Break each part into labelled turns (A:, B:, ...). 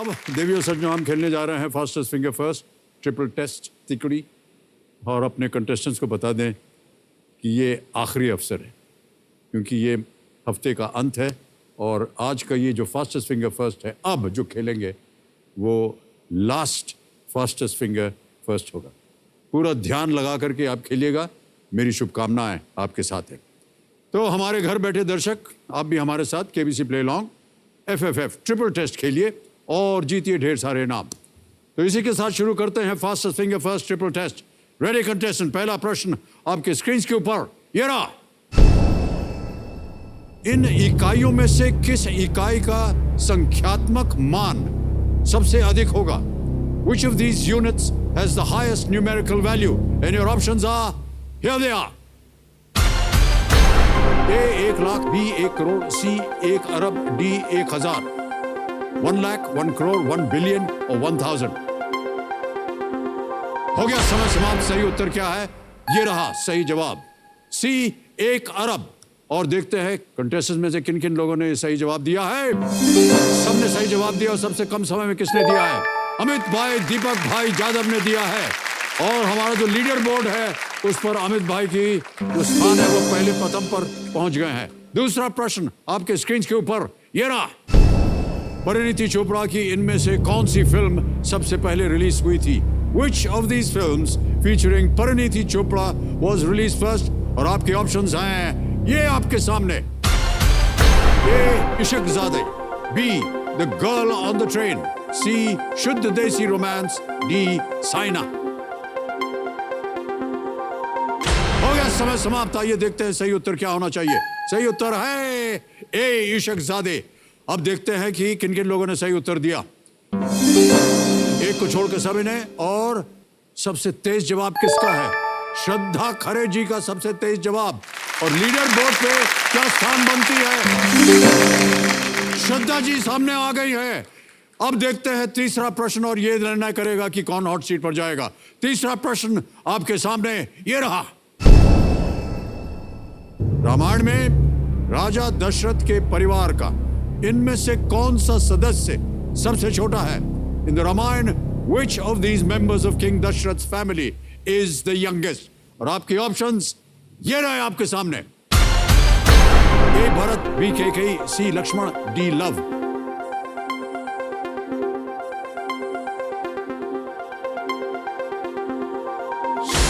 A: अब देवियों सज्जनों, हम खेलने जा रहे हैं fastest finger first triple test तिकड़ी, और अपने कंटेस्टेंट्स को बता दें कि ये आखिरी अवसर है, क्योंकि ये हफ्ते का अंत है और आज का ये जो फास्टेस्ट फिंगर फर्स्ट है, अब जो खेलेंगे वो लास्ट फास्टेस्ट फिंगर फर्स्ट होगा। पूरा ध्यान लगा करके आप खेलिएगा, मेरी शुभकामनाएं आपके साथ है। तो हमारे घर बैठे दर्शक, आप भी हमारे साथ KBC play along FFF triple test खेलिए और जीतिए ढेर सारे इनाम। तो इसी के साथ शुरू करते हैं fastest finger first triple test. Ready contestant, पहला प्रश्न आपके स्क्रीन के ऊपर ये रहा। इन इकाइयों में से किस इकाई का संख्यात्मक मान सबसे अधिक होगा? Which of these units has the highest numerical value? And your options are, here they are. A 1 lakh, B 1 crore, C 1 Arab, D 1000, 1 lakh, 1 crore, 1 billion और 1000। हो गया समय समाप्त। सही उत्तर क्या है? ये रहा सही जवाब, C 1 अरब। और देखते हैं कंटेस्टेंट्स में से किन किन लोगों ने सही जवाब दिया है। सबने सही जवाब दिया और सबसे कम समय में किसने दिया है? अमित भाई, दीपक भाई यादव ने दिया है। और हमारा जो लीडर बोर्ड है उस पर अमित भाई की जो स्थान है वो पहले प्रथम पर पहुंच गए हैं। दूसरा प्रश्न आपके स्क्रीन के ऊपर ये रहा। परिणीति चोपड़ा की इनमें से कौन सी फिल्म सबसे पहले रिलीज हुई थी? Which of these films featuring Parineeti Chopra was released first? और आपके ऑप्शंस हैं ये आपके सामने। A. इशकजादे, B. The Girl on the Train, C. शुद्ध देसी रोमांस, D. साइना। हो गया समय समाप्त। आइए देखते हैं सही उत्तर क्या होना चाहिए। सही उत्तर है A. इशकजादे। अब देखते हैं कि किन किन लोगों ने सही उत्तर दिया। एक को छोड़कर सभी ने। और सबसे तेज जवाब किसका है? श्रद्धा खरे जी का सबसे तेज जवाब। और लीडर बोर्ड पे क्या स्थान बनती है? श्रद्धा जी सामने आ गई है। अब देखते हैं तीसरा प्रश्न और ये निर्णय करेगा कि कौन हॉट सीट पर जाएगा। तीसरा प्रश्न आपके सामने ये रहा। रामायण में राजा दशरथ के परिवार का इनमें से कौन सा सदस्य सबसे छोटा है? In the Ramayan, which of these members of King Dashrath's family is the youngest? और आपके ऑप्शंस ये रहे आपके सामने। A. Bharat, B. Kaikeyi, C. Lakshman, D. Luv.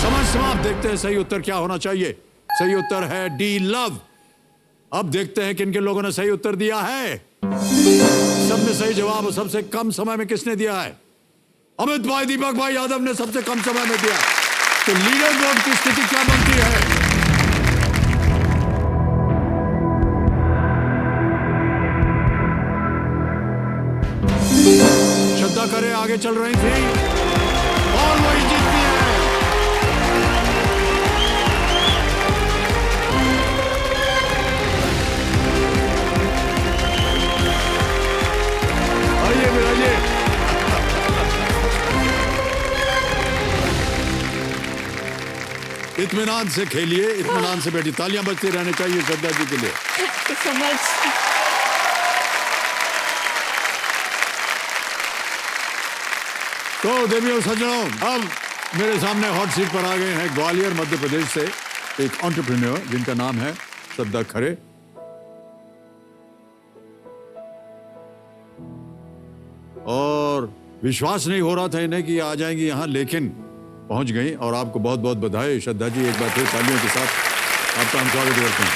A: समझ समाप्त। देखते हैं सही उत्तर क्या होना चाहिए। सही उत्तर है D. लव। अब देखते हैं किन किन लोगों ने सही उत्तर दिया है। सबने सही जवाब और सबसे कम समय में किसने दिया है? अमित भाई, दीपक भाई यादव ने सबसे कम समय में दिया। तो लीडर बोर्ड की स्थिति क्या बनती है? श्रद्धा करे आगे चल रही थी और वही जीतती है। आइए मिलाइए। इत्मीनान से खेलिए, इत्मीनान से बैठिए। तालियां बजती रहनी चाहिए श्रद्धा जी के लिए।
B: so much.
A: तो देवियों सज्जनों, अब मेरे सामने हॉट सीट पर आ गए हैं ग्वालियर मध्य प्रदेश से एक एंटरप्रेन्योर जिनका नाम है श्रद्धा खरे। और विश्वास नहीं हो रहा था इन्हें कि आ जाएंगी यहाँ, लेकिन पहुंच गई। और आपको बहुत बहुत बधाई श्रद्धा जी। एक बार फिर तालियों के साथ आपका हम स्वागत करते हैं।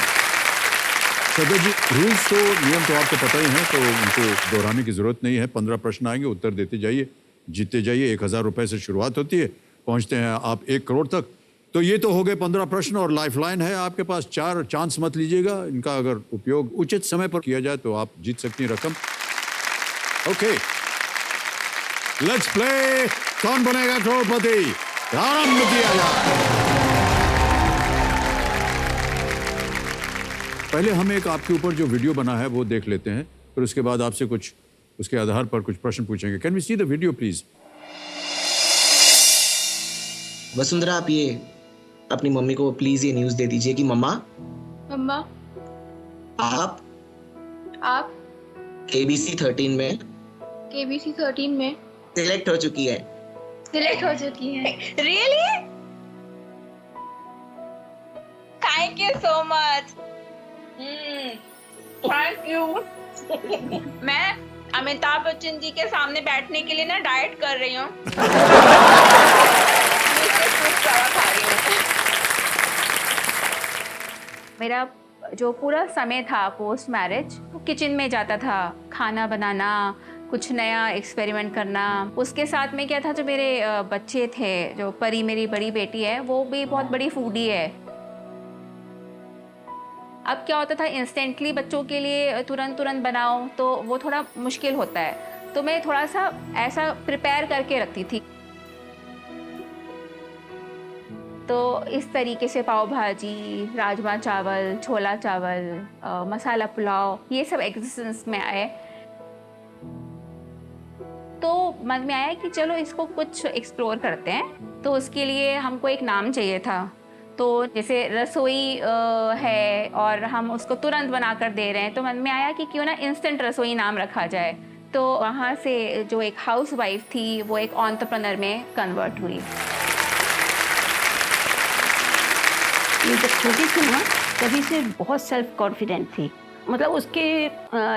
A: श्रद्धा जी, रूल्स तो नियम तो आपको पता ही है, तो उनको दोहराने की जरूरत नहीं है। 15 प्रश्न आएंगे, उत्तर देते जाइए, जीतते जाइए। 1000 रुपए से शुरुआत होती है, पहुंचते हैं आप 1 करोड़ तक। तो ये तो हो गए 15 प्रश्न और लाइफलाइन है आपके पास 4। चांस मत लीजिएगा, इनका अगर उपयोग उचित समय पर किया जाए तो आप जीत सकती हैं रकम। ओके, लेट्स प्ले कौन बनेगा करोड़पति। आरंभ किया जाए। पहले हम एक आपके ऊपर जो वीडियो बना है वो देख लेते हैं, फिर उसके बाद आपसे कुछ उसके आधार पर कुछ प्रश्न पूछेंगे। Can we see the video please?
C: Vasundhara, आप ये अपनी मम्मी को प्लीज ये न्यूज़ दे दीजिए कि मम्मा आप
B: आप
C: KBC 13 में
B: KBC 13 में
C: सिलेक्ट हो चुकी है।
B: सिलेक्ट हो चुकी है।
D: Really? Thank you so much. Thank you. मैं अमिताभ बच्चन जी के सामने बैठने के लिए ना डाइट कर रही हूँ। खा रही हूँ।
E: मेरा जो पूरा समय था पोस्ट मैरिज, किचन में जाता था, खाना बनाना, कुछ नया एक्सपेरिमेंट करना। उसके साथ में क्या था, जो मेरे बच्चे थे, जो परी मेरी बड़ी बेटी है, वो भी बहुत बड़ी फूडी है। अब क्या होता था, इंस्टेंटली बच्चों के लिए तुरंत बनाओ तो वो थोड़ा मुश्किल होता है, तो मैं थोड़ा सा ऐसा प्रिपेयर करके रखती थी। तो इस तरीके से पाव भाजी, राजमा चावल, छोला चावल, मसाला पुलाव, ये सब एग्जिस्टेंस में आए। तो मन में आया कि चलो इसको कुछ एक्सप्लोर करते हैं। तो उसके लिए हमको एक नाम चाहिए था। तो जैसे रसोई है और हम उसको तुरंत बनाकर दे रहे हैं, तो मन में आया कि क्यों ना इंस्टेंट रसोई नाम रखा जाए। तो वहाँ से जो एक हाउसवाइफ थी वो एक एंटरप्रेन्योर में कन्वर्ट हुई।
F: ये जब छोटी थी ना, तभी से बहुत सेल्फ कॉन्फिडेंट थी। मतलब उसके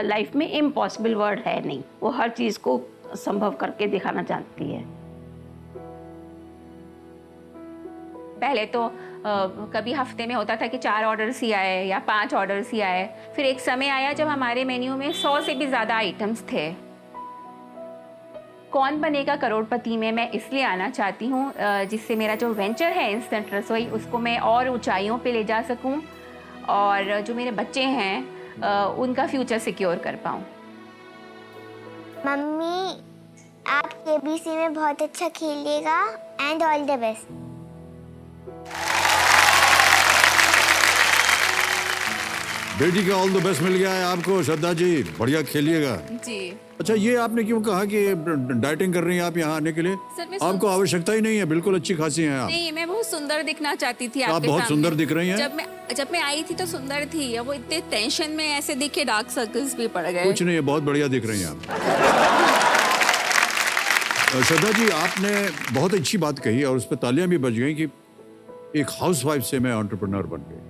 F: लाइफ में इम्पॉसिबल वर्ड है नहीं, वो हर चीज़ को संभव करके दिखाना चाहती है।
E: पहले तो कभी हफ्ते में होता था कि 4 ऑर्डर्स ही आए या 5 ऑर्डर्स ही आए। फिर एक समय आया जब हमारे मेन्यू में 100 से भी ज़्यादा आइटम्स थे। कौन बनेगा करोड़पति में मैं इसलिए आना चाहती हूँ जिससे मेरा जो वेंचर है इंस्टेंट रसोई, उसको मैं और ऊंचाइयों पे ले जा सकूँ और जो मेरे बच्चे हैं उनका फ्यूचर सिक्योर कर पाऊँ।
G: मम्मी, आप केबीसी में बहुत अच्छा खेलिएगा एंड ऑल द बेस्ट।
A: बेटी का ऑल द बेस्ट मिल गया है आपको श्रद्धा जी, बढ़िया खेलिएगा
E: जी।
A: अच्छा, ये आपने क्यों कहा कि डाइटिंग कर रही हैं आप यहाँ आने के लिए?
E: सर, मैं
A: आपको आवश्यकता ही नहीं है, बिल्कुल अच्छी खासी हैं आप।
E: नहीं, मैं बहुत सुंदर दिखना चाहती थी
A: आप
E: आपके
A: बहुत
E: सामने।
A: सुंदर दिख रही हैं।
E: जब मैं आई थी तो सुंदर थी, अब वो इतने टेंशन में ऐसे दिखे, डार्क सर्कल्स भी पड़ गए।
A: कुछ नहीं है, बहुत बढ़िया दिख रही हैं आप। श्रद्धा जी, आपने बहुत अच्छी बात कही और उस पर तालियां भी बज गई कि एक हाउसवाइफ से मैं एंटरप्रेन्योर बन गई।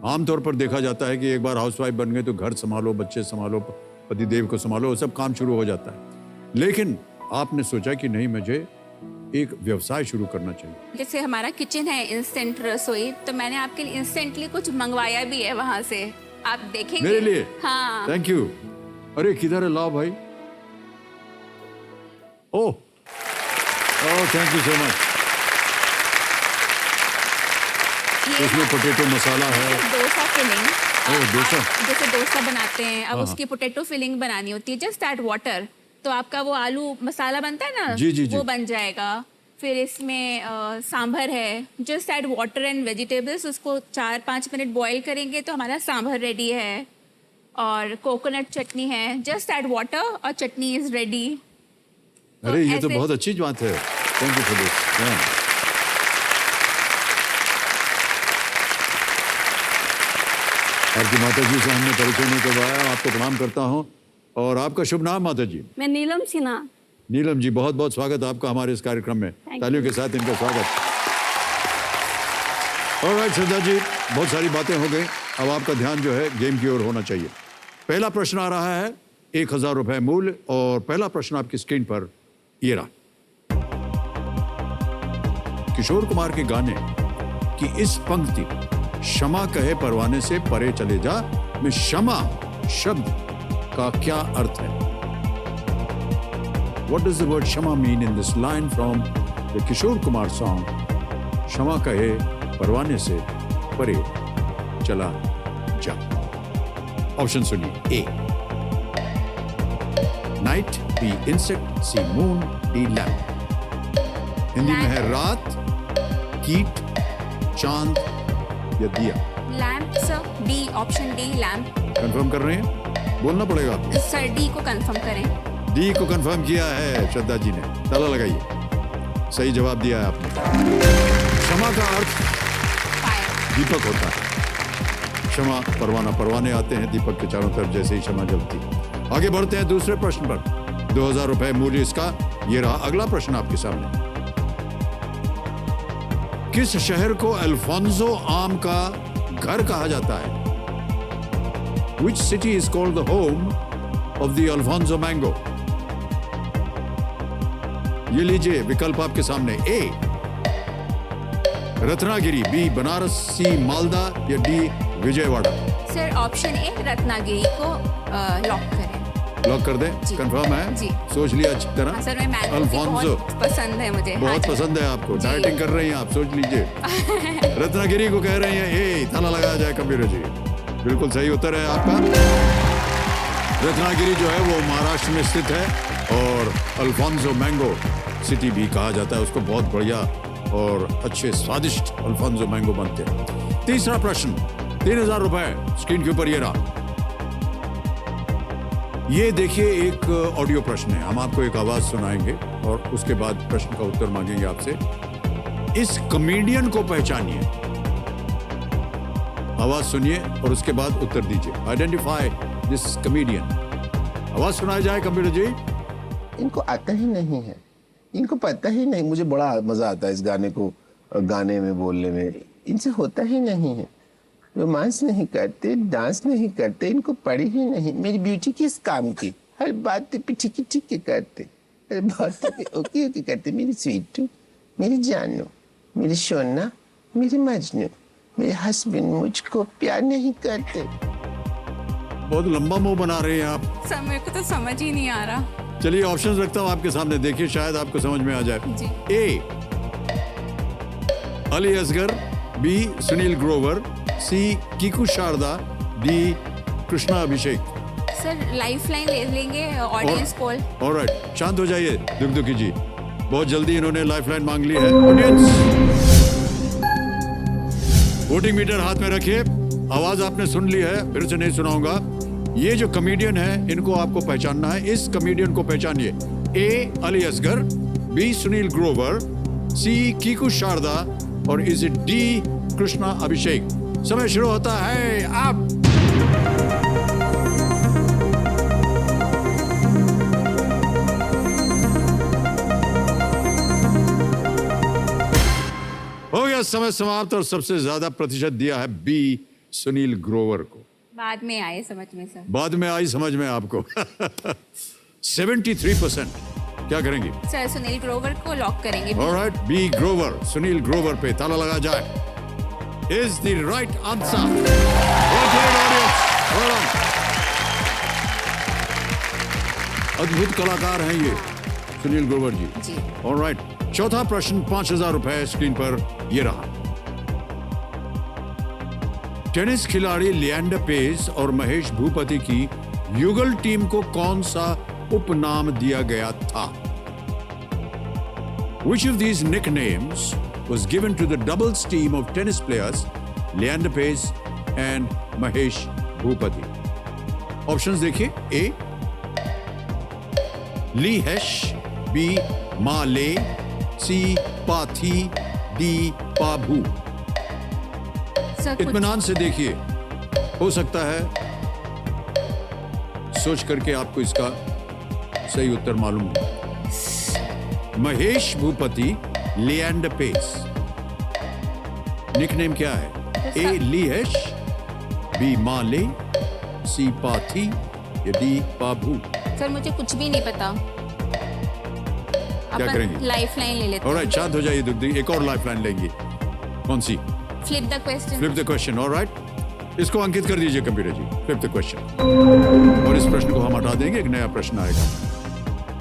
A: आमतौर पर देखा जाता है कि एक बार हाउसवाइफ बन गए तो घर संभालो, बच्चे संभालो, पतिदेव को संभालो, सब काम शुरू हो जाता है। लेकिन आपने सोचा कि नहीं, मुझे एक व्यवसाय शुरू करना चाहिए।
E: जैसे हमारा किचन है इंस्टेंट रसोई, तो मैंने आपके लिए इंस्टेंटली कुछ मंगवाया भी है वहां से, आप देखेंगे।
A: मेरे लिए?
E: हाँ।
A: Thank you. अरे किधर है, लाओ भाई। Oh thank you so much. इसमें पोटैटो मसाला है,
E: डोसा फिलिंग।
A: डोसा।
E: जैसे डोसा बनाते हैं, अब
A: हाँ,
E: उसकी पोटैटो फिलिंग बनानी होती है, जस्ट ऐड वाटर, तो आपका वो आलू मसाला बनता है ना,
A: जी, जी, जी।
E: वो बन जाएगा। फिर इसमें सांभर है, just add water and vegetables, उसको 4-5 मिनट बॉईल करेंगे तो हमारा सांभर रेडी है। और कोकोनट चटनी है, जस्ट ऐड वाटर और चटनी इज रेडी।
A: अरे ये तो बहुत अच्छी बात है। Thank you for this. आपकी माता जी से हमने परिचय नहीं करवाया, आपको प्रणाम करता हूँ। और आपका शुभ नाम माता जी?
F: मैं नीलम सिन्हा।
A: नीलम जी, बहुत बहुत स्वागत आपका हमारे इस कार्यक्रम में। तालियों के साथ इनका स्वागत। ऑलराइट श्रद्धा जी, बहुत सारी बातें हो गई, अब आपका ध्यान जो है गेम की ओर होना चाहिए। पहला प्रश्न आ रहा है, 1000 रुपए मूल्य, और पहला प्रश्न आपकी स्क्रीन पर ये रहा। किशोर कुमार के गाने की इस पंक्ति क्षमा कहे परवाने से परे चले जा में क्षमा शब्द का क्या अर्थ है? What does the word क्षमा mean in this line from the Kishore Kumar song क्षमा कहे परवाने से परे चला जा? ऑप्शन सुनिए। ए नाइट, बी इंसेक्ट, सी मून, डी लैम्प। हिंदी में है रात, कीट, चांद या दिया।
E: Lamp sir, D, option D lamp.
A: Confirm कर रहे हैं? बोलना पड़ेगा आपको।
E: सर डी को कंफर्म करें।
A: डी को कंफर्म किया है श्रद्धा जी ने, ताला लगाइए। सही जवाब दिया है आपने। क्षमा का अर्थ
E: फायर।
A: दीपक होता है। क्षमा परवाना परवाने आते हैं दीपक के चारों तरफ जैसे ही क्षमा जलती। आगे बढ़ते हैं दूसरे प्रश्न पर। 2000 रुपए मूल्य इसका। ये रहा अगला प्रश्न आपके सामने। किस शहर को अल्फोंसो आम का घर कहा जाता है? Which city is called the home of the Alfonso mango? ये लीजिए विकल्प आपके सामने। ए रत्नागिरी, बी बनारस, सी मालदा या D Vijayawada.
E: Sir option A Ratnagiri को लॉक करें।
A: लॉक कर दें?
E: जी।
A: कंफर्म है?
E: जी।
A: सोच लिया अच्छी तरह?
E: हाँ, सर मैं मैंगो
A: अल्फोंसो
E: बहुत पसंद है मुझे। हाँ
A: बहुत
E: जी।
A: पसंद है आपको।
E: जी।
A: डाइटिंग कर रही हैं आप, सोच लीजिए। रत्नागिरी को कह रही हैं। ए ताला लगाया जाए कंप्यूटर जी। बिल्कुल सही उत्तर है आपका। रत्नागिरी जो है वो महाराष्ट्र में स्थित है और अल्फोंसो मैंगो सिटी भी कहा जाता है उसको। बहुत बढ़िया और अच्छे स्वादिष्ट अल्फोंसो मैंगो बनते हैं। तीसरा प्रश्न, 3000 रुपए स्क्रीन के ऊपर ये रहा। ये देखिए एक ऑडियो प्रश्न है। हम आपको एक आवाज सुनाएंगे और उसके बाद प्रश्न का उत्तर मांगेंगे आपसे। इस कॉमेडियन को पहचानिए। आवाज सुनिए और उसके बाद उत्तर दीजिए। Identify this comedian. आवाज सुनाई जाए कंप्यूटर जी।
H: इनको आता ही नहीं है, इनको पता ही नहीं। मुझे बड़ा मजा आता है इस गाने को गाने में बोलने में। इनसे होता ही नहीं है। रोमांस नहीं करते, डांस नहीं करते, इनको पड़ी ही नहीं। मेरी ब्यूटी किस काम की? हर बात पे ठीक ठीक करते, हर बात पे ओके ओके करते। मेरी स्वीटू, मेरी जानू, मेरी सोना, मेरी मजनू, मेरे हस्बैंड मुझको प्यार नहीं करते।
A: बहुत लंबा मुंह बना रहे हैं आप।
E: सर मेरे को तो समझ ही नहीं आ रहा।
A: चलिए ऑप्शंस रखता हूं आपके सामने, देखिए शायद आपको समझ में आ जाए।
E: जी।
A: ए अली असगर, बी सुनील ग्रोवर, सी Kiku Sharda, D Krishna Abhishek.
E: Sir lifeline ले लेंगे ऑडियंस पोल।
A: ऑलराइट, शांत हो जाइए दुखदुखी जी। बहुत जल्दी इन्होंने लाइफलाइन मांग ली है। ऑडियंस वोटिंग मीटर हाथ में रखिए। आवाज आपने सुन ली है, फिर से नहीं सुनाऊंगा। ये जो कॉमेडियन है इनको आपको पहचानना है। इस कॉमेडियन को पहचानिए। ए अली असगर, बी सुनील ग्रोवर, सी कीकू शारदा और is it D Krishna Abhishek. समय शुरू होता है अब। हो गया समय समाप्त और सबसे ज्यादा प्रतिशत दिया है बी सुनील ग्रोवर को।
E: बाद में आए समझ में सर।
A: बाद में आई समझ में आपको। 73%। क्या करेंगे?
E: सर सुनील ग्रोवर को लॉक करेंगे।
A: ऑलराइट, बी ग्रोवर, सुनील ग्रोवर पे ताला लगा जाए। Is the right answer. अद्भुत कलाकार हैं ये सुनील ग्रोवर जी।
E: जी।
A: ऑलराइट, चौथा प्रश्न 5000 रुपए स्क्रीन पर ये रहा। टेनिस खिलाड़ी लिएंडर पेस और महेश भूपति की युगल टीम को कौन सा उपनाम दिया गया था? Which of these nicknames was given to the doubles team of tennis players Leander Paes and Mahesh Bhupati? Options देखिए। A ली हैश, बी माले, सी पाथी, डी पाभू। इत्मीनान से देखिए, हो सकता है सोच करके आपको इसका सही उत्तर मालूम हो। महेश भूपति, लिएंडर पेस। निकनेम क्या है? ए ली हैश, बी माले, सी पाथी या डी पाभू।
E: सर मुझे कुछ भी नहीं पता।
A: क्या करेंगे?
E: लाइफलाइन ले लेते हैं।
A: ऑलराइट, शांत हो जाइए दुखदी। एक और लाइफलाइन लेंगे। कौन सी?
E: Flip the question.
A: Flip the question. Alright, इसको अंकित कर दीजिए computer ji. Flip the question. और इस प्रश्न को हम हटा देंगे, एक नया प्रश्न आएगा।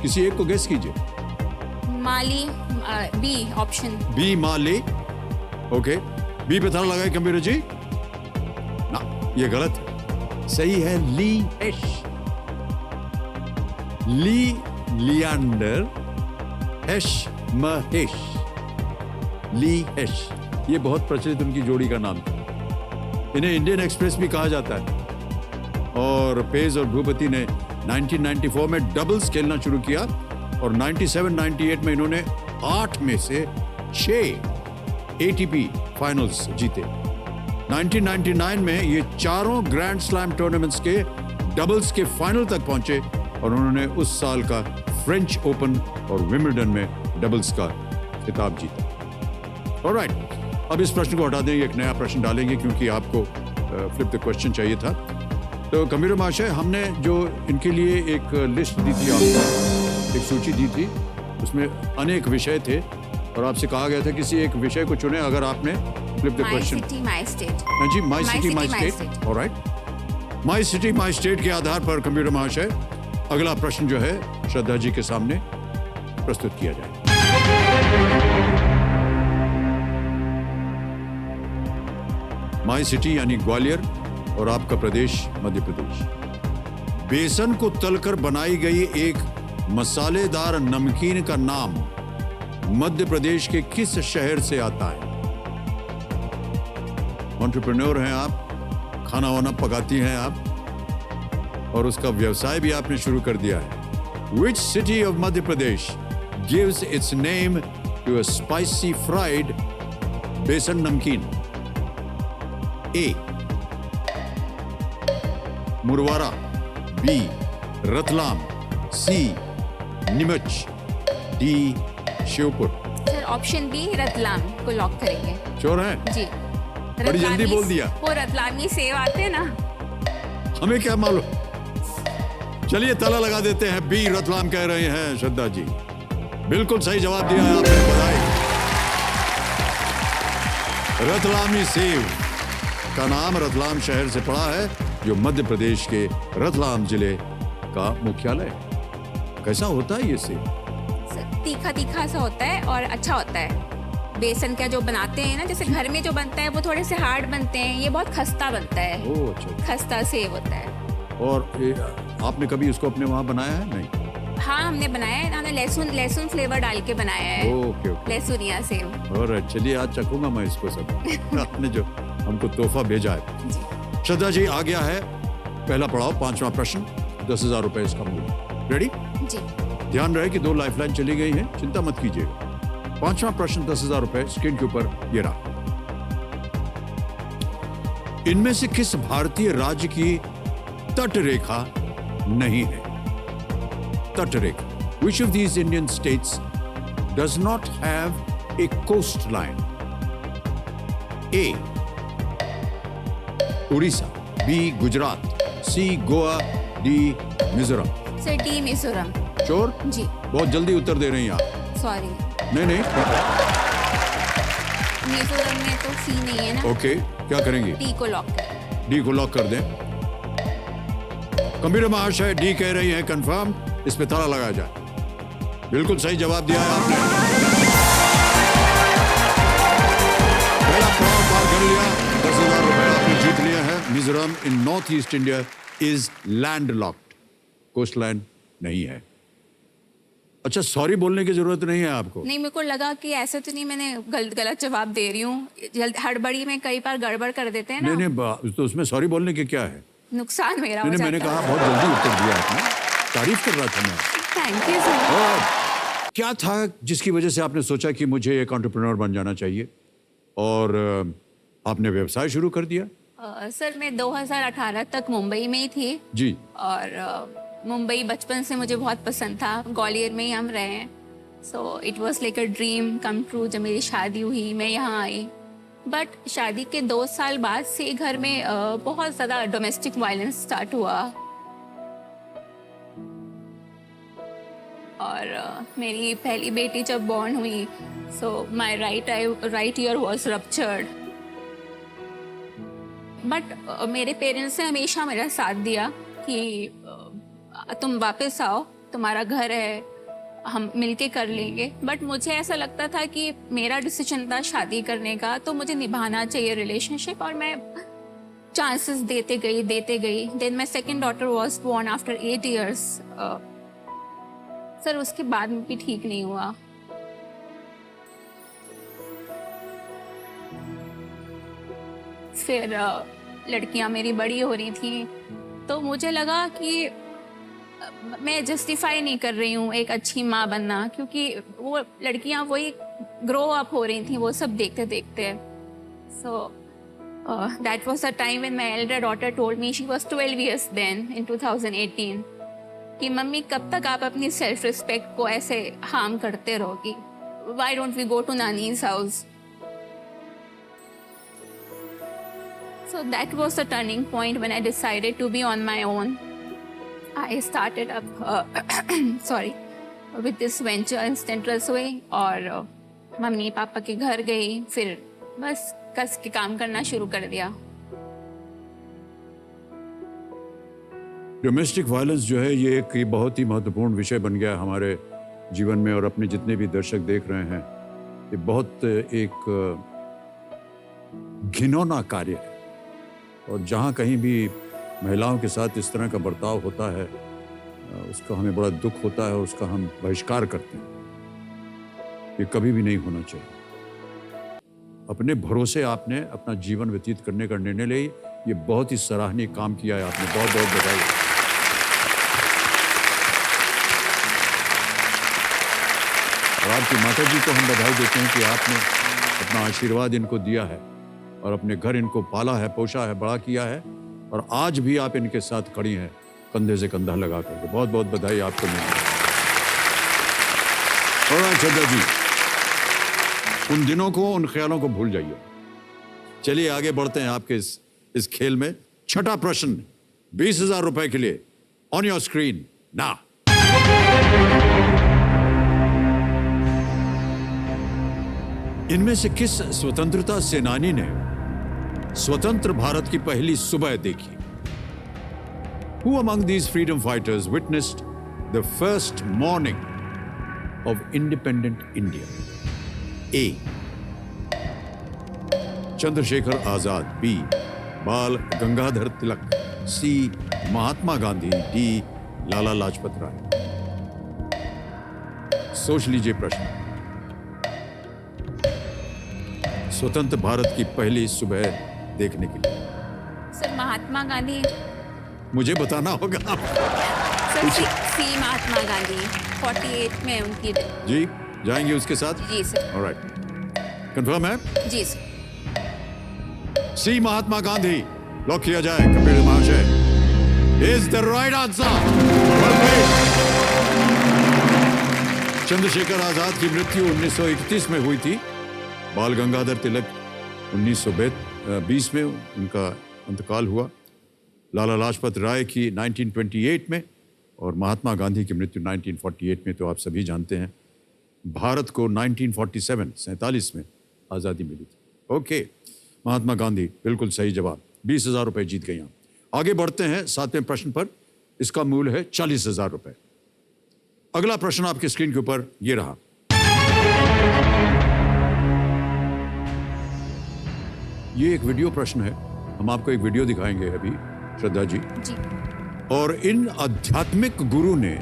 A: किसी एक को गेस कीजिए।
E: माली, बी ऑप्शन।
A: बी माले। ओके, बी पे ताला लगाए कंप्यूटर जी। ना, ये गलत है। सही है ली हैश। ली लिएंडर, हैश महेश। ली हैश, ये बहुत प्रचलित उनकी जोड़ी का नाम था। इन्हें इंडियन एक्सप्रेस भी कहा जाता है। और पेस और भूपति ने 1994 में डबल्स खेलना शुरू किया और 97-98 में इन्होंने 8 में से 6 ATP फाइनल्स जीते। 1999 में ये चारों ग्रैंड स्लैम टूर्नामेंट्स के डबल्स के फाइनल तक पहुंचे और उन्होंने उस साल का फ्रेंच ओपन और विंबलडन में डबल्स का खिताब जीता। ऑलराइट, अब इस प्रश्न को हटा देंगे, एक नया प्रश्न डालेंगे क्योंकि आपको फ्लिप द क्वेश्चन चाहिए था। तो कबीर महाशय, हमने जो इनके लिए एक लिस्ट दी थी आपको, एक सूची दी थी, उसमें अनेक विषय थे और आपसे कहा गया था किसी एक विषय को चुने अगर आपने flip the
E: my
A: question.
E: City my state.
A: हाँ जी, my city my state. Alright, my city my state के आधार पर कबीर महाशय अगला प्रश्न जो है श्रद्धा जी के सामने प्रस्तुत किया जाए। माई सिटी यानी ग्वालियर और आपका प्रदेश मध्य प्रदेश। बेसन को तलकर बनाई गई एक मसालेदार नमकीन का नाम मध्य प्रदेश के किस शहर से आता है? एंटरप्रेन्योर हैं आप, खाना वाना पकाती हैं आप और उसका व्यवसाय भी आपने शुरू कर दिया है। Which city of Madhya Pradesh gives its name to a spicy fried besan namkeen? A. Murwara, B. Ratlam, C. Neemuch, D. Shivpur.
E: Sir option B Ratlam को लॉक करेंगे।
A: श्योर है?
E: जी।
A: बड़ी जल्दी बोल दिया।
E: वो रतलामी सेव आते हैं ना।
A: हमें क्या मालूम। चलिए ताला लगा देते हैं, बी रतलाम कह रहे हैं श्रद्धा जी। बिल्कुल सही जवाब दिया है आपने, बधाई। रतलामी सेव का नाम रतलाम शहर से पड़ा है जो मध्य प्रदेश के रतलाम जिले का मुख्यालय है। कैसा होता है ये सेव?
E: सर तीखा तीखा सा होता है और अच्छा होता है। बेसन का जो बनाते हैं ना, जैसे घर में जो बनता है वो थोड़े से हार्ड बनते हैं, ये बहुत खस्ता बनता है।
A: ओह अच्छा।
E: खस्ता सेव होता है।
A: और आपने कभी उसको अपने वहां बनाया है? नहीं।
E: हाँ हमने बनाया है, हमने लहसुन फ्लेवर डाल के बनाया है।
A: Okay okay.
E: लहसुनिया सेव।
A: और चलिए आज चखूंगा मैं इसको सब। आपने जो हमको तोहफा भेजा है। श्रद्धा जी, आ गया है पहला पड़ाव, 5वां प्रश्न, 10,000 रुपए इसका मूल्य। रेडी?
E: जी।
A: ध्यान रहे कि 2 लाइफलाइन चली गई हैं, चिंता मत कीजिएगा। 5वां प्रश्न 10,000 रुपए स्क्रीन के ऊपर ये रहा। इनमें से किस भारतीय राज्य की तट रेखा नहीं है? तट रेखा। Which of these Indian states does not have a coastline? A. Orissa, B. Gujarat, C. Goa, D. Mizoram.
E: Sir D Mizoram.
A: Sure?
E: जी।
A: बहुत जल्दी उत्तर दे रही हैं आप।
E: सॉरी,
A: नहीं
E: मिजोरम में तो सी नहीं है ना।
A: ओके, क्या करेंगे?
E: डी को लॉक करें।
A: डी को लॉक कर दें। कबीर महाशय डी कह रही हैं कंफर्म, इस पे ताला लगाया जाए। बिल्कुल सही जवाब दिया है आपने। पहला पड़ाव पार कर लिया, 10,000 रुपए आपने जीत लिया है। Mizoram in north east India is landlocked, coastline नहीं है। अच्छा, सॉरी बोलने की जरूरत नहीं है आपको।
E: नहीं, मेरे को लगा कि ऐसे तो नहीं, मैंने गलत जवाब दे रही हूँ। हड़बड़ी में कई बार गड़बड़ कर देते हैं ना।
A: नहीं, तो उसमें सॉरी बोलने के क्या है?
E: नुकसान मेरा हो
A: नहीं,
E: जाता
A: मैंने
E: है।
A: कहा बहुत जल्दी उत्तर दिया आपने, तारीफ कर रहा था मैं।
E: Thank you sir.
A: और क्या था जिसकी वजह से आपने सोचा कि मुझे एक एंटरप्रेन्योर बन जाना चाहिए और आपने व्यवसाय शुरू कर दिया?
E: सर मैं 2018 तक मुंबई में ही थी
A: जी।
E: और मुंबई बचपन से मुझे बहुत पसंद था। ग्वालियर में ही हम रहे हैं, so it was like a dream come true. जब मेरी शादी हुई, मैं यहाँ आई, बट शादी के 2 साल बाद से घर में बहुत ज़्यादा डोमेस्टिक वायलेंस स्टार्ट हुआ और मेरी पहली बेटी जब बॉर्न हुई, so my right ear was ruptured. But मेरे पेरेंट्स ने हमेशा मेरा साथ दिया कि तुम वापस आओ, तुम्हारा घर है, हम मिलके कर लेंगे। बट मुझे ऐसा लगता था कि मेरा डिसीजन था शादी करने का, तो मुझे निभाना चाहिए रिलेशनशिप, और मैं चांसेस देते गई। Then my second daughter was born after 8 years। सर उसके बाद भी ठीक नहीं हुआ। फिर लड़कियां मेरी बड़ी हो रही थी, तो मुझे लगा कि मैं जस्टिफाई नहीं कर रही हूँ एक अच्छी माँ बनना, क्योंकि वो लड़कियाँ वही ग्रो अप हो रही थी वो सब देखते देखते। सो That was the time when my elder daughter told me, she was 12 years then, in 2018, कि मम्मी कब तक आप अपनी सेल्फ रिस्पेक्ट को ऐसे हार्म करते रहोगी? Why don't we go to Nani's house? So that was the turning point when I decided to be on my own. I started up, with this venture instant रसोई, और mummy papa के घर गई, फिर बस कस के काम करना शुरू कर दिया।
A: डोमेस्टिक वायलेंस जो है ये एक बहुत ही महत्वपूर्ण विषय बन गया हमारे जीवन में, और अपने जितने भी दर्शक देख रहे हैं, ये बहुत एक घिनौना कार्य है, और जहाँ कहीं भी महिलाओं के साथ इस तरह का बर्ताव होता है उसका हमें बड़ा दुख होता है और उसका हम बहिष्कार करते हैं। ये कभी भी नहीं होना चाहिए। अपने भरोसे आपने अपना जीवन व्यतीत करने का निर्णय ले, ये बहुत ही सराहनीय काम किया है आपने, बहुत बहुत बधाई। और आपकी माता जी को हम बधाई देते हैं कि आपने अपना आशीर्वाद इनको दिया है और अपने घर इनको पाला है, पोषा है, बड़ा किया है, और आज भी आप इनके साथ खड़ी हैं कंधे से कंधा लगा करके। बहुत बहुत बधाई आपको मिली। और श्रद्धा जी, उन दिनों को, उन ख्यालों को भूल जाइए। चलिए आगे बढ़ते हैं आपके इस खेल में। छठा प्रश्न 20,000 रुपए के लिए ऑन योर स्क्रीन ना। इनमें से किस स्वतंत्रता सेनानी ने स्वतंत्र भारत की पहली सुबह देखी? Who among these freedom fighters witnessed the first morning of independent India? A. Chandrashekhar Azad, B. बाल गंगाधर तिलक, C. महात्मा गांधी, D. लाला लाजपत राय। सोच लीजिए प्रश्न। स्वतंत्र भारत की पहली सुबह देखने के लिए
E: सर महात्मा गांधी।
A: मुझे बताना होगा।
E: सर सी महात्मा गांधी 48 में उनकी।
A: जी जाएंगे उसके साथ?
E: जी सर।
A: ऑलराइट, कंफर्म है?
E: जी sir.
A: C Mahatma Gandhi lock किया जाए। कपिल महाशय is the right answer. Chandrashekhar Azad की मृत्यु 1931 में हुई थी। बाल गंगाधर तिलक 1920 में उनका अंतकाल हुआ। लाला लाजपत राय की 1928 में, और महात्मा गांधी की मृत्यु 1948 में। तो आप सभी जानते हैं भारत को 1947 में आज़ादी मिली थी। ओके, महात्मा गांधी बिल्कुल सही जवाब। 20,000 रुपये जीत गई आप। आगे बढ़ते हैं 7वें प्रश्न पर। इसका मूल्य है 40,000 रुपये। अगला प्रश्न आपकी स्क्रीन के ऊपर ये रहा। ये एक वीडियो प्रश्न है। हम आपको एक वीडियो दिखाएंगे अभी, श्रद्धा जी।
E: जी।
A: और इन आध्यात्मिक गुरु ने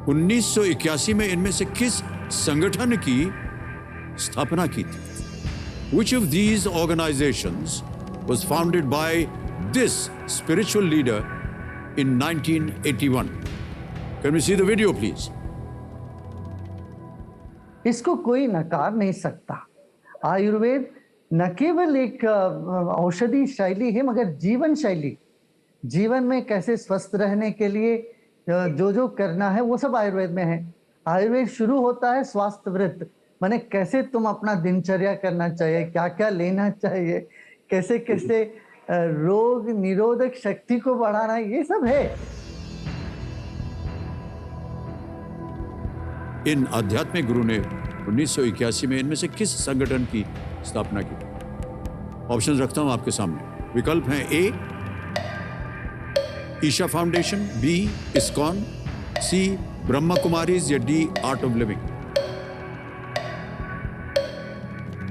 A: 1981 में इनमें से किस संगठन की स्थापना की थी? Which of these organizations was founded by this spiritual leader in 1981? Can we see the video, please?
I: इसको कोई नकार नहीं सकता। आयुर्वेद न केवल एक औषधि शैली है, मगर जीवन शैली। जीवन में कैसे स्वस्थ रहने के लिए जो जो करना है वो सब आयुर्वेद में है। आयुर्वेद शुरू होता है स्वास्थ्य वृत्त, माने कैसे तुम अपना दिनचर्या करना चाहिए, क्या क्या लेना चाहिए, कैसे कैसे रोग निरोधक शक्ति को बढ़ाना, ये सब है।
A: इन आध्यात्मिक गुरु ने 1981 में इनमें से किस संगठन की स्थापना की? ऑप्शन रखता हूं आपके सामने। विकल्प हैं A Isha Foundation, B ISKCON, C Brahma Kumaris, या डी आर्ट ऑफ लिविंग।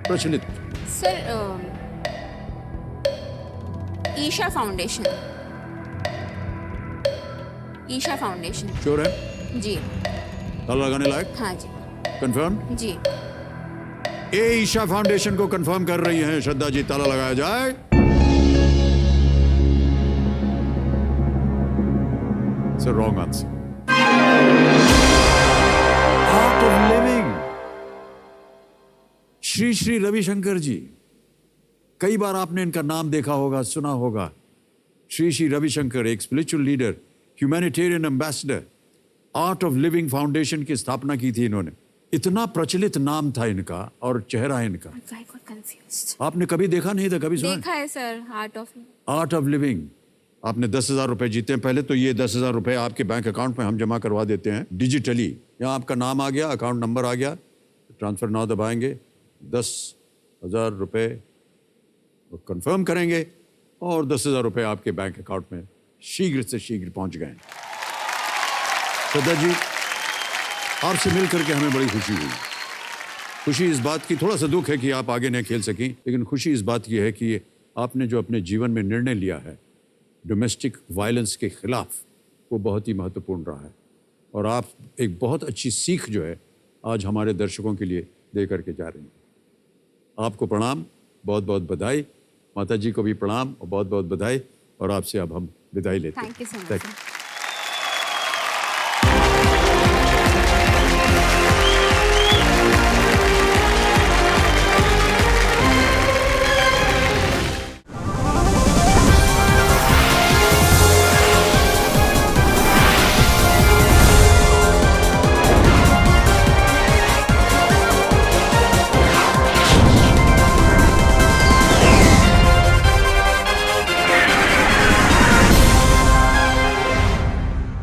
A: प्रचलित
E: sir Isha Foundation. Isha Foundation.
A: Sure है?
E: जी।
A: ताला लगाने लायक?
E: हाँ जी।
A: कंफर्म?
E: जी।
A: ए ईशा फाउंडेशन को कंफर्म कर रही हैं श्रद्धा जी। ताला लगाया जाए। Sir wrong answer. Art of Living, Shri Shri Ravishankar ji कई बार आपने इनका नाम देखा होगा, सुना होगा। श्री श्री रविशंकर, एक spiritual leader, humanitarian ambassador, art of living foundation की स्थापना की थी इन्होंने। इतना प्रचलित नाम था इनका और चेहरा इनका। आपने कभी देखा नहीं था, कभी सुना?
E: देखा है सर,
A: आर्ट ऑफ लिविंग। आपने 10,000 रुपए जीते हैं। पहले तो ये 10,000 रुपए आपके बैंक अकाउंट में हम जमा करवा देते हैं डिजिटली। यहाँ आपका नाम आ गया, अकाउंट नंबर आ गया, ट्रांसफर नाउ दबाएंगे, 10,000 रुपए कंफर्म करेंगे और 10,000 रुपए आपके बैंक अकाउंट में शीघ्र से शीघ्र पहुंच गए। श्रद्धा जी, आपसे मिल करके हमें बड़ी खुशी हुई। खुशी इस बात की, थोड़ा सा दुख है कि आप आगे नहीं खेल सकी, लेकिन खुशी इस बात की है कि आपने जो अपने जीवन में निर्णय लिया है डोमेस्टिक वायलेंस के खिलाफ, वो बहुत ही महत्वपूर्ण रहा है। और आप एक बहुत अच्छी सीख जो है आज हमारे दर्शकों के लिए दे करके जा रही हैं। आपको प्रणाम, बहुत बहुत बधाई। माता जी को भी प्रणाम और बहुत बहुत बधाई। और आपसे अब हम विदाई लेते हैं।
E: Thank you so much.
A: Thank you.